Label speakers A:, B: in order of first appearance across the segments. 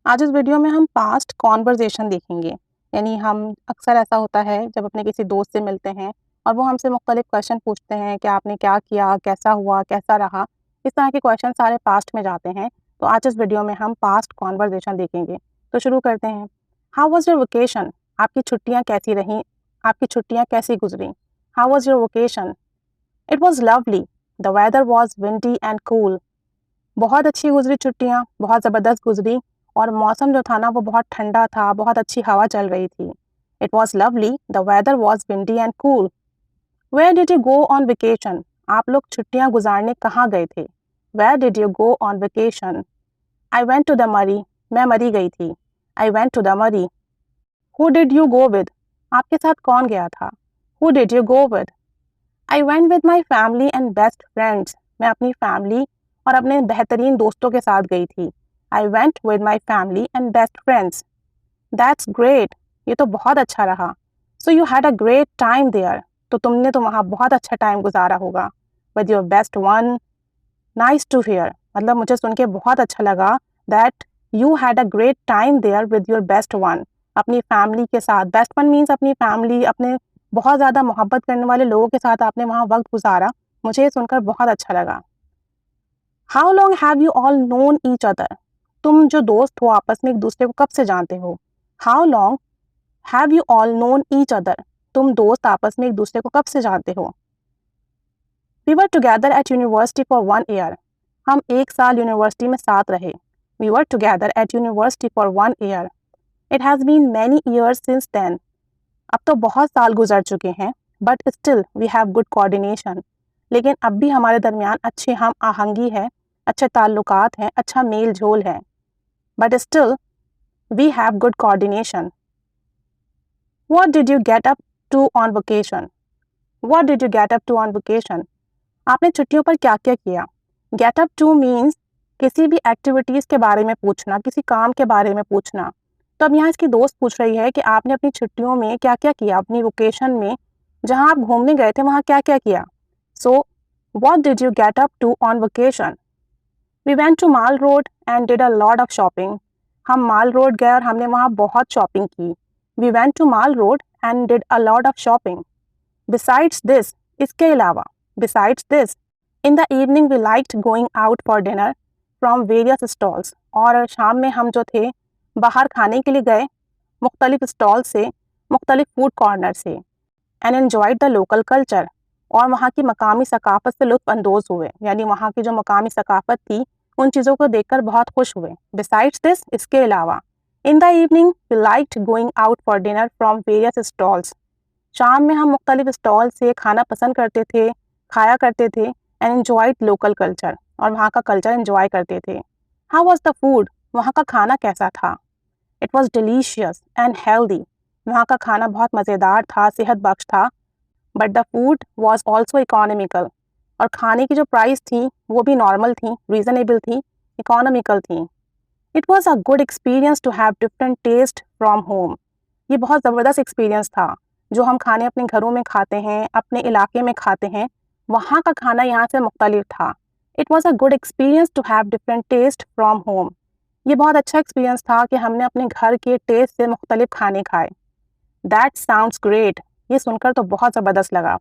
A: आज इस वीडियो में हम पास्ट कॉन्वर्जेशन देखेंगे। यानी हम अक्सर ऐसा होता है जब अपने किसी दोस्त से मिलते हैं और वो हमसे मुख्तलिफ क्वेश्चन पूछते हैं कि आपने क्या किया, कैसा हुआ, कैसा रहा। इस तरह के क्वेश्चन सारे पास्ट में जाते हैं। तो आज इस वीडियो में हम पास्ट कॉन्वर्जेशन देखेंगे। तो शुरू करते हैं। How was your vocation? आपकी छुट्टियाँ कैसी रहीं? आपकी छुट्टियाँ कैसी गुजरी? How was your vocation? It was lovely. The weather was windy and cool. बहुत अच्छी गुजरी छुट्टियाँ, बहुत ज़बरदस्त गुजरी और मौसम जो था ना वो बहुत ठंडा था, बहुत अच्छी हवा चल रही थी। It was lovely, the weather was windy and cool. Where did you go on vacation? आप लोग छुट्टियाँ गुजारने कहाँ गए थे? Where did you go on vacation? I went to the Murree. मैं मरी गई थी। I went to the Murree. Who did you go with? आपके साथ कौन गया था? Who did you go with? I went with my family and best friends. मैं अपनी फैमिली और अपने बेहतरीन दोस्तों के साथ गई थी। I went with my family and best friends. That's great. ये तो बहुत अच्छा रहा। So you had a great time there. तो तुमने तो वहाँ बहुत अच्छा टाइम गुजारा होगा। With your best one. Nice to hear. मतलब मुझे सुन के बहुत अच्छा लगा that you had a great time there with your best one. अपनी फैमिली के साथ, बेस्ट वन मीन्स अपनी फैमिली, अपने बहुत ज़्यादा मोहब्बत करने वाले लोगों के साथ आपने वहाँ वक्त गुजारा। मुझे ये सुनकर बहुत अच्छा लगा। How long have you all known each other? तुम जो दोस्त हो आपस में एक दूसरे को कब से जानते हो? How long have you all known each other? तुम दोस्त आपस में एक दूसरे को कब से जानते हो? We were together at university for 1 year. हम एक साल यूनिवर्सिटी में साथ रहे। We were together at university for 1 year. It has been many years since then. अब तो बहुत साल गुजर चुके हैं, but still we have good coordination. लेकिन अब भी हमारे दरमियान अच्छी हम आहंगी है, अच्छे ताल्लुकात हैं, अच्छा मेल जोल है। But still we have good coordination. What did you get up to on vacation? What did you get up to on vacation? आपने छुट्टियों पर क्या क्या किया? गेट अप टू मीन्स किसी भी एक्टिविटीज़ के बारे में पूछना, किसी काम के बारे में पूछना। तो अब यहाँ इसकी दोस्त पूछ रही है कि आपने अपनी छुट्टियों में क्या क्या किया, अपनी वेकेशन में जहाँ आप घूमने गए थे वहाँ क्या क्या किया। So what did you get up to on vacation? We went to Mall Road and did a lot of shopping. हम माल रोड गए और हमने वहाँ बहुत शॉपिंग की। We went to Mall Road and did a lot of shopping. Besides this, इसके अलावा, besides this, in the evening we liked going out for dinner from various stalls. और शाम में हम जो थे बाहर खाने के लिए गए मुख्तलिफ स्टॉल से, मुख्तलिफ फूड कॉर्नर से। And enjoyed the local culture, और वहाँ की मकामी सकाफ़त से लुत्फ़ अंदोज़ हुए। यानी वहाँ की जो मकामी सकाफ़त थी उन चीज़ों को देखकर बहुत खुश हुए। बिसाइड्स दिस, इसके अलावा, in the evening we liked going out for dinner from various stalls. शाम में हम मुख्तलिफ स्टॉल से खाना पसंद करते थे, खाया करते थे। एंड एन्जॉयड लोकल कल्चर, और वहाँ का कल्चर एंजॉय करते थे। How was the food? वहाँ का खाना कैसा था? It was delicious and healthy. वहाँ का खाना बहुत मज़ेदार था, सेहत बख्श था। But the food was also economical, और खाने की जो प्राइस थी वो भी नॉर्मल थी, रीज़नेबल थी, इकोनॉमिकल थी। It was a good experience to have different taste from home. ये बहुत ज़बरदस्त एक्सपीरियंस था। जो हम खाने अपने घरों में खाते हैं, अपने इलाके में खाते हैं, वहाँ का खाना यहाँ से मुख्तलिफ था। It was a good experience to have different taste from home. ये बहुत अच्छा एक्सपीरियंस था कि हमने अपने घर के टेस्ट से मुख्तलिफ खाने खाए। That sounds great. ये सुनकर तो बहुत ज़बरदस्त लगा।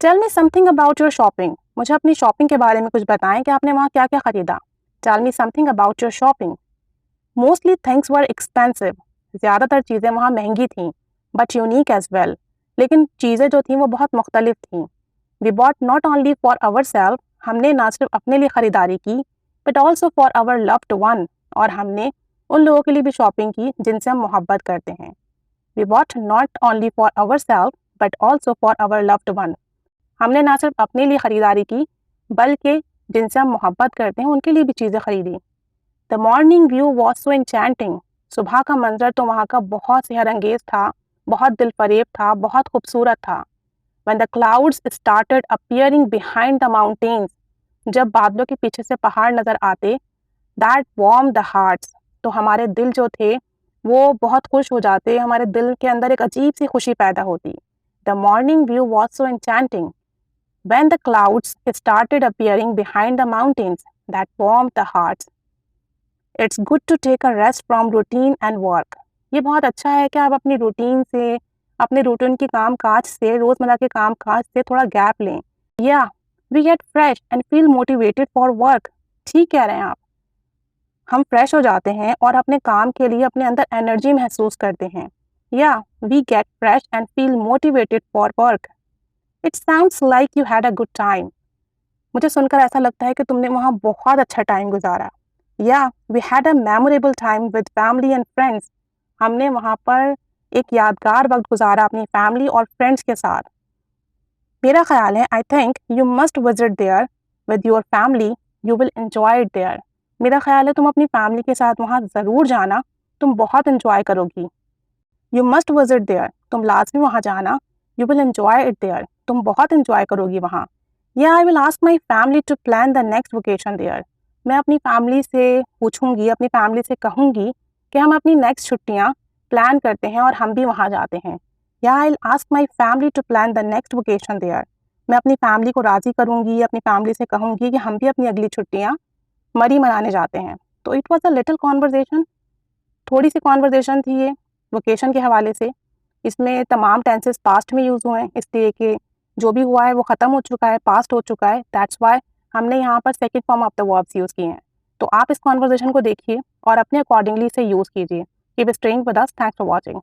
A: Tell me something about your shopping. मुझे अपनी शॉपिंग के बारे में कुछ बताएं कि आपने वहाँ क्या क्या ख़रीदा। Tell me something about your shopping. Mostly things were expensive. ज़्यादातर चीज़ें वहाँ महंगी थीं, बट यूनिक एज वेल। लेकिन चीज़ें जो थीं वो बहुत मुख्तलिफ थीं। We bought not only for our self, हमने ना सिर्फ अपने लिए ख़रीदारी की, but also for our loved one, और हमने उन लोगों के लिए भी शॉपिंग की जिनसे हम मोहब्बत करते हैं। We bought not only for our self but also for our loved one. हमने ना सिर्फ अपने लिए ख़रीदारी की, बल्कि जिनसे हम मोहब्बत करते हैं उनके लिए भी चीज़ें ख़रीदी। The morning view was so enchanting. सुबह का मंजर तो वहाँ का बहुत सेहर अंगेज़ था, बहुत दिलफरेब था, बहुत खूबसूरत था। When the clouds started appearing behind the mountains, जब बादलों के पीछे से पहाड़ नज़र आते, that warmed the hearts, तो हमारे दिल जो थे वो बहुत खुश हो जाते, हमारे दिल के अंदर एक अजीब सी खुशी पैदा होती। The morning view was so enchanting. When the clouds started appearing behind the mountains, that warmed the hearts. It's good to take a rest from routine and work. ये बहुत अच्छा है कि आप अपनी रूटीन से, अपने रूटीन के काम काज से, रोज़मर्रा के काम काज से थोड़ा गैप लें। Yeah we get fresh and feel motivated for work. ठीक कह रहे हैं आप। हम फ्रेश हो जाते हैं और अपने काम के लिए अपने अंदर एनर्जी महसूस करते हैं। Yeah we get fresh and feel motivated for work. It sounds like you had a good time. मुझे सुनकर ऐसा लगता है कि तुमने वहाँ बहुत अच्छा टाइम गुजारा। Yeah we had a memorable time with family and friends. हमने वहाँ पर एक यादगार वक्त गुजारा अपनी फैमिली और फ्रेंड्स के साथ। मेरा ख्याल है, I think you must visit there with your family, you will enjoy it there. मेरा ख्याल है तुम अपनी फैमिली के साथ वहाँ ज़रूर जाना, तुम बहुत इंजॉय करोगी। यू मस्ट विजिट देयर, तुम लाजमी वहाँ जाना। You will enjoy it there, तुम बहुत इंजॉय करोगी वहाँ। Yeah I will ask my family to plan the next vacation there. मैं अपनी फैमिली से पूछूंगी, अपनी फैमिली से कहूँगी कि हम अपनी नेक्स्ट छुट्टियाँ प्लान करते हैं और हम भी वहाँ जाते हैं। Yeah I will ask my family to plan the next vacation there. मैं अपनी फैमिली को राज़ी करूँगी, अपनी फैमिली से कहूँगी कि हम भी अपनी अगली छुट्टियाँ मरी मनाने जाते हैं। तो it was a little conversation, थोड़ी सी कॉन्वर्जेसन थी ये वेकेशन के हवाले से। इसमें तमाम टेंसेस पास्ट में यूज़ हुए हैं, इसलिए कि जो भी हुआ है वो ख़त्म हो चुका है, पास्ट हो चुका है। दैट्स वाई हमने यहाँ पर second form of the verbs use किए हैं। तो आप इस कॉन्वर्जेसन को देखिए और अपने अकॉर्डिंगली इसे यूज़ कीजिए। Keep staying with us. Thanks for watching.